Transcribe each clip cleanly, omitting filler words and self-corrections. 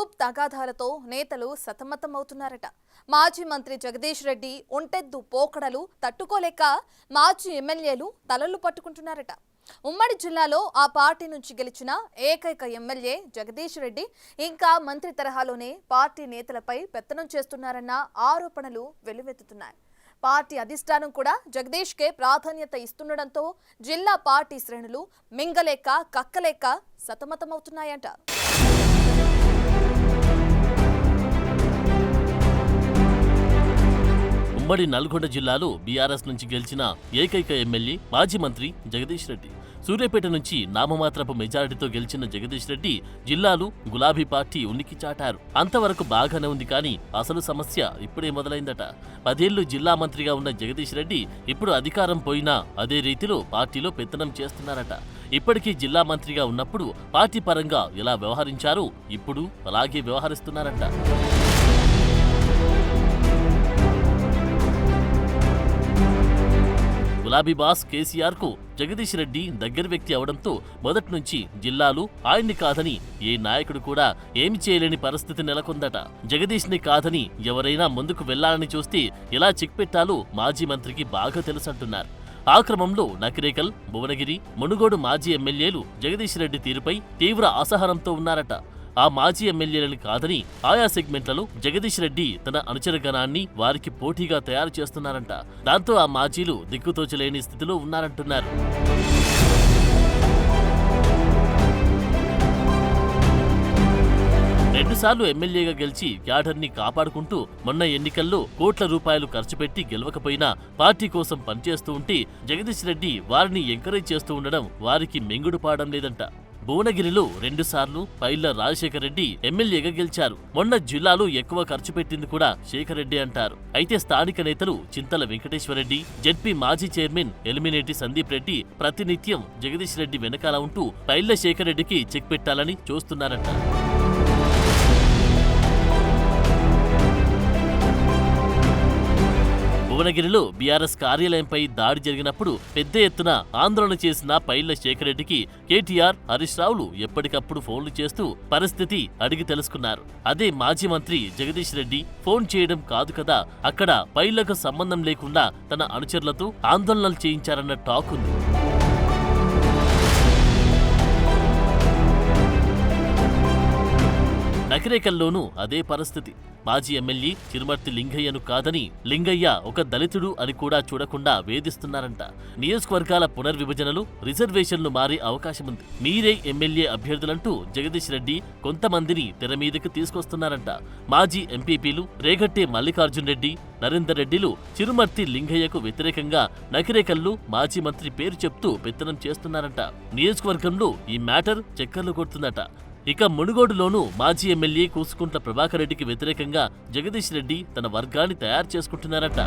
Group తగాదాలతో నేతలు సతమతమవుతున్నారట. మాజీ మంత్రి జగదీష్ రెడ్డి ఒంటెద్దు పోకడలు తట్టుకోలేక మాజీ ఎమ్మెల్యేలు తలలు పట్టుకుంటున్నారట. ఉమ్మడి జిల్లాలో ఆ పార్టీ నుంచి గెలిచిన ఏకైక ఎమ్మెల్యే జగదీష్ రెడ్డి ఇంకా మంత్రి తరహాలోనే పార్టీ నేతలపై పెత్తనం చేస్తున్నారన్న ఆరోపణలు వెల్లువెత్తుతున్నాయి. పార్టీ అధిష్టానం కూడా జగదీష్కే ప్రాధాన్యత ఇస్తుండటంతో జిల్లా పార్టీ శ్రేణులు మింగలేక కక్కలేక సతమతమవుతున్నాయంట. ఉమ్మడి నల్గొండ జిల్లాలో బీఆర్ఎస్ నుంచి గెలిచిన ఏకైక ఎమ్మెల్యే మాజీ మంత్రి జగదీష్ రెడ్డి. సూర్యాపేట నుంచి నామమాత్రపు మెజారిటీతో గెలిచిన జగదీష్ రెడ్డి జిల్లాలో గులాబీ పార్టీ ఉనికి చాటారు. అంతవరకు బాగానే ఉంది, కానీ అసలు సమస్య ఇప్పుడే మొదలైందట. 10 ఏళ్లు జిల్లా మంత్రిగా ఉన్న జగదీష్ రెడ్డి ఇప్పుడు అధికారం పోయినా అదే రీతిలో పార్టీలో పెత్తనం చేస్తున్నారట. ఇప్పటికీ జిల్లా మంత్రిగా ఉన్నప్పుడు పార్టీ పరంగా ఎలా వ్యవహరించారో ఇప్పుడు అలాగే వ్యవహరిస్తున్నారట. గులాబీ బాస్ కేసీఆర్ కు జగదీష్ రెడ్డి దగ్గర వ్యక్తి అవడంతో మొదటి నుంచి జిల్లాలు ఆయన్ని కాదని ఏ నాయకుడు కూడా ఏమి చేయలేని పరిస్థితి నెలకొందట. జగదీష్ ని కాదని ఎవరైనా ముందుకు వెళ్లాలని చూస్తే ఎలా చిక్పెట్టాలో మాజీ మంత్రికి బాగా తెలుసంటున్నారు. ఆ క్రమంలో నకిరేకల్, భువనగిరి, మునుగోడు మాజీ ఎమ్మెల్యేలు జగదీష్ రెడ్డి తీరుపై తీవ్ర అసహనంతో ఉన్నారట. ఆ మాజీ ఎమ్మెల్యేలని కాదని ఆయా సెగ్మెంట్లలో జగదీష్ రెడ్డి తన అనుచరగణాన్ని వారికి పోటీగా తయారు చేస్తున్నారంట. దాంతో ఆ మాజీలు దిక్కుతోచలేని స్థితిలో ఉన్నారంటున్నారు. రెండుసార్లు ఎమ్మెల్యేగా గెలిచి క్యాడర్ని కాపాడుకుంటూ మొన్న ఎన్నికల్లో కోట్ల రూపాయలు ఖర్చు పెట్టి గెలవకపోయినా పార్టీ కోసం పనిచేస్తూ ఉంటే జగదీష్ రెడ్డి వారిని ఎంకరేజ్ చేస్తూ ఉండడం వారికి మెంగుడు పాడడం లేదంట. భువనగిరిలో 2 సార్లు పైళ్ల రాజశేఖర్ రెడ్డి ఎమ్మెల్యేగా గెలిచారు. మొన్న జిల్లాలో ఎక్కువ ఖర్చు పెట్టింది కూడా శేఖర్ రెడ్డి అంటారు. అయితే స్థానిక నేతలు చింతల వెంకటేశ్వరరెడ్డి, జెడ్పీ మాజీ చైర్మన్ ఎలిమినేటి సందీప్ రెడ్డి ప్రతినిత్యం జగదీష్ రెడ్డి వెనకాల ఉంటూ పైళ్ల శేఖర్ రెడ్డికి చెక్ పెట్టాలని చూస్తున్నారట. భువనగిరిలో బీఆర్ఎస్ కార్యాలయంపై దాడి జరిగినప్పుడు పెద్ద ఎత్తున ఆందోళన చేసిన పైళ్ల శేఖర్ రెడ్డికి కేటీఆర్, హరీష్ రావులు ఎప్పటికప్పుడు ఫోన్లు చేస్తూ పరిస్థితి అడిగి తెలుసుకున్నారు. అదే మాజీ మంత్రి జగదీష్ రెడ్డి ఫోన్ చేయడం కాదు కదా, అక్కడ పైళ్లకు సంబంధం లేకుండా తన అనుచరులతో ఆందోళనలు చేయించారన్న టాక్ ఉంది. నకిరేకల్లోనూ అదే పరిస్థితి. మాజీ ఎమ్మెల్యే చిరుమర్తి లింగయ్యను కాదని లింగయ్య ఒక దళితుడు అని కూడా చూడకుండా వేధిస్తున్నారంట. నియోజకవర్గాల పునర్విభజనలు, రిజర్వేషన్లు మారే అవకాశముంది. మీరే ఎమ్మెల్యే అభ్యర్థులంటూ జగదీష్ రెడ్డి కొంతమందిని తెర మీదకి తీసుకొస్తున్నారంట. మాజీ ఎంపీపీలు రేగట్టే మల్లికార్జున్ రెడ్డి, నరేందర్ రెడ్డిలు చిరుమర్తి లింగయ్యకు వ్యతిరేకంగా నకిరేకల్లు మాజీ మంత్రి పేరు చెప్తూ పెత్తనం చేస్తున్నారంట. నియోజకవర్గంలో ఈ మ్యాటర్ చక్కర్లు కొడుతుందట. ఇక మునుగోడులోనూ మాజీ ఎమ్మెల్యే కూసుకుంట్ల ప్రభాకర్ రెడ్డికి వ్యతిరేకంగా జగదీష్ రెడ్డి తన వర్గాన్ని తయారు చేసుకుంటున్నారట.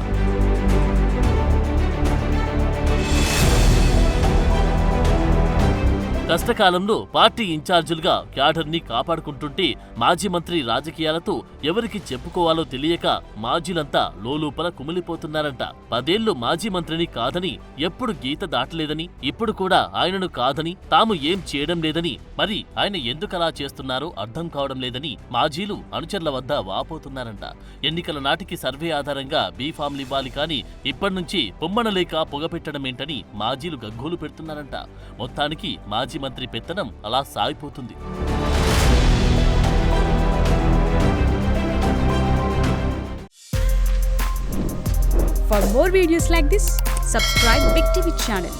కష్టకాలంలో పార్టీ ఇన్ఛార్జీలుగా క్యాడర్ని కాపాడుకుంటుంటే మాజీ మంత్రి రాజకీయాలతో ఎవరికి చెప్పుకోవాలో తెలియక మాజీలంతా లోలోపల కుమిలిపోతున్నారంట. 10 ఏళ్లు మాజీ మంత్రిని కాదని, ఎప్పుడు గీత దాటలేదని, ఇప్పుడు కూడా ఆయనను కాదని, తాము ఏం చేయడం లేదని, మరి ఆయన ఎందుకలా చేస్తున్నారో అర్థం కావడం లేదని మాజీలు అనుచరుల వద్ద వాపోతున్నారంట. ఎన్నికల నాటికి సర్వే ఆధారంగా బీఫామ్లు ఇవ్వాలి, కానీ ఇప్పటినుంచి పొమ్మనలేక పొగపెట్టడమేంటని మాజీలు గగ్గోలు పెడుతున్నారంట. మొత్తానికి మాజీ మంత్రి పెత్తనం అలా సాగిపోతుంది. For more videos like this, subscribe Big TV channel.